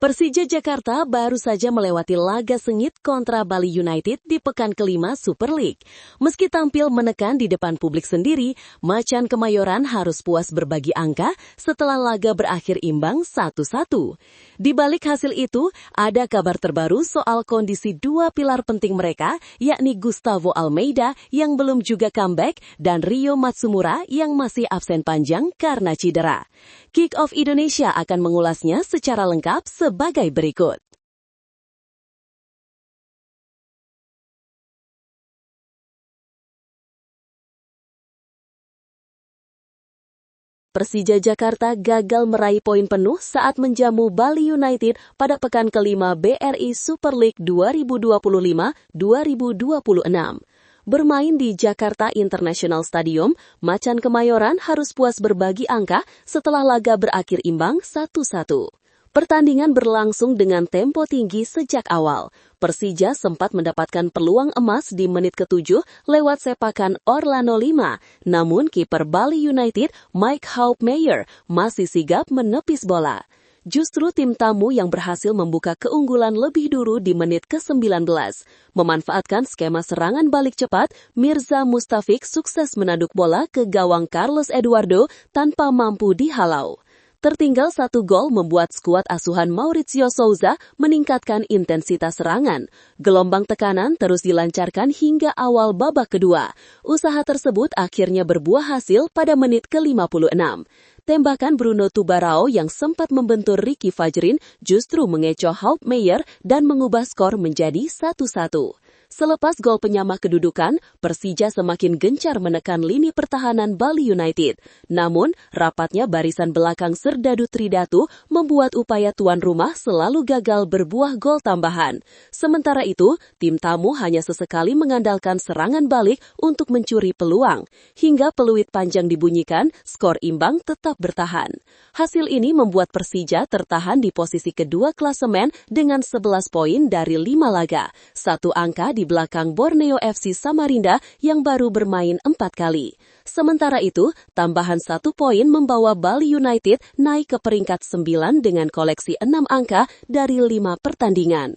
Persija Jakarta baru saja melewati laga sengit kontra Bali United di pekan kelima Super League. Meski tampil menekan di depan publik sendiri, Macan Kemayoran harus puas berbagi angka setelah laga berakhir imbang 1-1. Di balik hasil itu, ada kabar terbaru soal kondisi dua pilar penting mereka, yakni Gustavo Almeida yang belum juga comeback dan Rio Matsumura yang masih absen panjang karena cedera. Kick-Off Indonesia akan mengulasnya secara lengkap sebagai berikut. Persija Jakarta gagal meraih poin penuh saat menjamu Bali United pada pekan kelima BRI Super League 2025-2026. Bermain di Jakarta International Stadium, Macan Kemayoran harus puas berbagi angka setelah laga berakhir imbang 1-1. Pertandingan berlangsung dengan tempo tinggi sejak awal. Persija sempat mendapatkan peluang emas di menit ke-7 lewat sepakan Orlando 5. Namun kiper Bali United, Mike Houpmeyer, masih sigap menepis bola. Justru tim tamu yang berhasil membuka keunggulan lebih dulu di menit ke-19. Memanfaatkan skema serangan balik cepat, Mirza Mustafik sukses menaduk bola ke gawang Carlos Eduardo tanpa mampu dihalau. Tertinggal 1 gol membuat skuad asuhan Mauricio Souza meningkatkan intensitas serangan. Gelombang tekanan terus dilancarkan hingga awal babak kedua. Usaha tersebut akhirnya berbuah hasil pada menit ke-56. Tembakan Bruno Tubarao yang sempat membentur Ricky Fajrin justru mengecoh Houpmeyer dan mengubah skor menjadi 1-1. Selepas gol penyama kedudukan, Persija semakin gencar menekan lini pertahanan Bali United. Namun, rapatnya barisan belakang Serdadu Tridatu membuat upaya tuan rumah selalu gagal berbuah gol tambahan. Sementara itu, tim tamu hanya sesekali mengandalkan serangan balik untuk mencuri peluang. Hingga peluit panjang dibunyikan, skor imbang tetap bertahan. Hasil ini membuat Persija tertahan di posisi kedua klasemen dengan 11 poin dari 5 laga. 1 angka di belakang Borneo FC Samarinda yang baru bermain 4 kali. Sementara itu, tambahan 1 poin membawa Bali United naik ke peringkat 9 dengan koleksi 6 angka dari 5 pertandingan.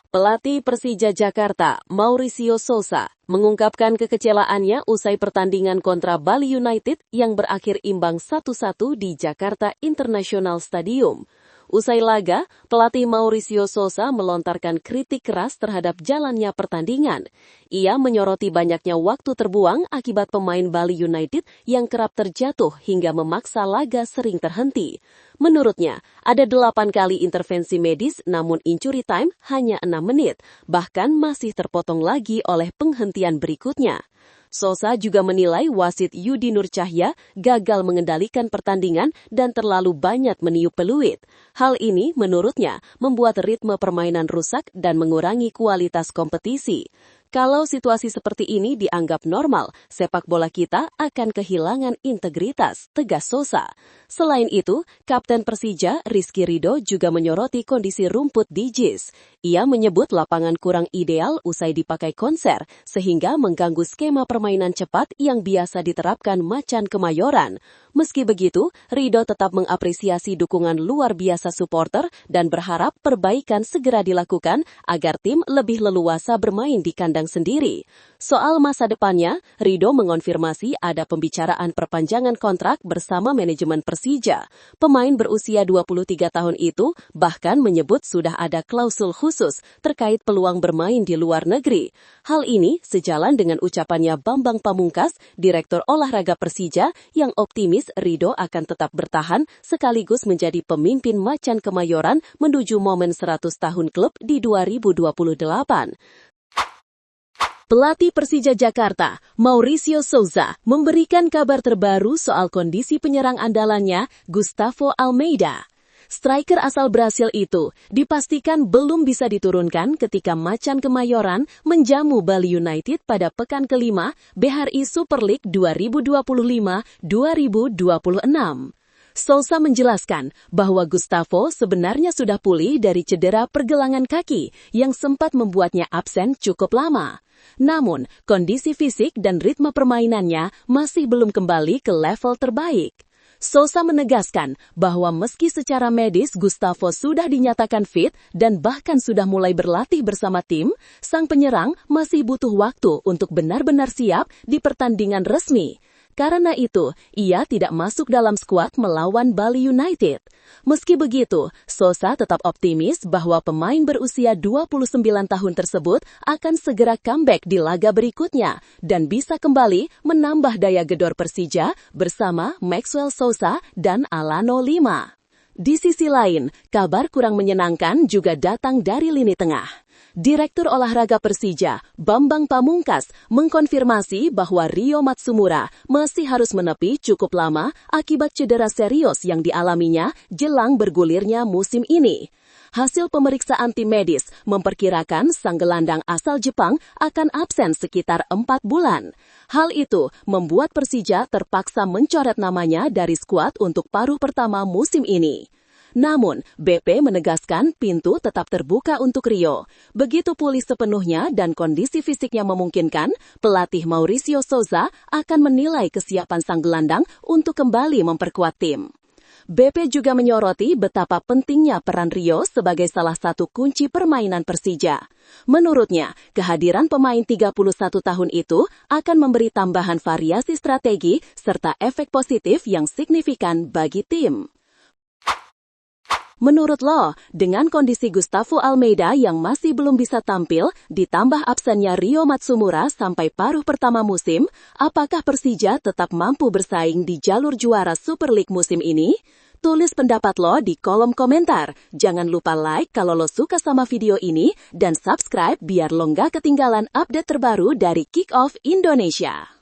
Pelatih Persija Jakarta, Mauricio Souza, mengungkapkan kekecelaannya usai pertandingan kontra Bali United yang berakhir imbang 1-1 di Jakarta International Stadium. Usai laga, pelatih Mauricio Souza melontarkan kritik keras terhadap jalannya pertandingan. Ia menyoroti banyaknya waktu terbuang akibat pemain Bali United yang kerap terjatuh hingga memaksa laga sering terhenti. Menurutnya, ada 8 kali intervensi medis namun injury time hanya 6 menit, bahkan masih terpotong lagi oleh penghentian berikutnya. Souza juga menilai wasit Yudi Nur Cahya gagal mengendalikan pertandingan dan terlalu banyak meniup peluit. Hal ini, menurutnya, membuat ritme permainan rusak dan mengurangi kualitas kompetisi. Kalau situasi seperti ini dianggap normal, sepak bola kita akan kehilangan integritas, tegas Souza. Selain itu, Kapten Persija, Rizky Ridho juga menyoroti kondisi rumput di JIS. Ia menyebut lapangan kurang ideal usai dipakai konser, sehingga mengganggu skema permainan cepat yang biasa diterapkan Macan Kemayoran. Meski begitu, Ridho tetap mengapresiasi dukungan luar biasa supporter dan berharap perbaikan segera dilakukan agar tim lebih leluasa bermain di kandang sendiri. Soal masa depannya, Ridho mengonfirmasi ada pembicaraan perpanjangan kontrak bersama manajemen Persija. Pemain berusia 23 tahun itu bahkan menyebut sudah ada klausul khusus terkait peluang bermain di luar negeri. Hal ini sejalan dengan ucapannya Bambang Pamungkas, Direktur Olahraga Persija, yang optimis Ridho akan tetap bertahan sekaligus menjadi pemimpin Macan Kemayoran menuju momen 100 tahun klub di 2028. Pelatih Persija Jakarta, Mauricio Souza, memberikan kabar terbaru soal kondisi penyerang andalannya, Gustavo Almeida. Striker asal Brasil itu dipastikan belum bisa diturunkan ketika Macan Kemayoran menjamu Bali United pada pekan kelima BRI Super League 2025-2026. Souza menjelaskan bahwa Gustavo sebenarnya sudah pulih dari cedera pergelangan kaki yang sempat membuatnya absen cukup lama. Namun, kondisi fisik dan ritme permainannya masih belum kembali ke level terbaik. Sousa menegaskan bahwa meski secara medis Gustavo sudah dinyatakan fit dan bahkan sudah mulai berlatih bersama tim, sang penyerang masih butuh waktu untuk benar-benar siap di pertandingan resmi. Karena itu, ia tidak masuk dalam skuad melawan Bali United. Meski begitu, Sousa tetap optimis bahwa pemain berusia 29 tahun tersebut akan segera comeback di laga berikutnya dan bisa kembali menambah daya gedor Persija bersama Maxwell Sousa dan Alano Lima. Di sisi lain, kabar kurang menyenangkan juga datang dari lini tengah. Direktur Olahraga Persija, Bambang Pamungkas, mengkonfirmasi bahwa Rio Matsumura masih harus menepi cukup lama akibat cedera serius yang dialaminya jelang bergulirnya musim ini. Hasil pemeriksaan tim medis memperkirakan sang gelandang asal Jepang akan absen sekitar 4 bulan. Hal itu membuat Persija terpaksa mencoret namanya dari skuad untuk paruh pertama musim ini. Namun, BP menegaskan pintu tetap terbuka untuk Rio. Begitu pulih sepenuhnya dan kondisi fisiknya memungkinkan, pelatih Mauricio Sousa akan menilai kesiapan sang gelandang untuk kembali memperkuat tim. BP juga menyoroti betapa pentingnya peran Rio sebagai salah satu kunci permainan Persija. Menurutnya, kehadiran pemain 31 tahun itu akan memberi tambahan variasi strategi serta efek positif yang signifikan bagi tim. Menurut lo, dengan kondisi Gustavo Almeida yang masih belum bisa tampil, ditambah absennya Rio Matsumura sampai paruh pertama musim, apakah Persija tetap mampu bersaing di jalur juara Super League musim ini? Tulis pendapat lo di kolom komentar. Jangan lupa like kalau lo suka sama video ini, dan subscribe biar lo nggak ketinggalan update terbaru dari Kick Off Indonesia.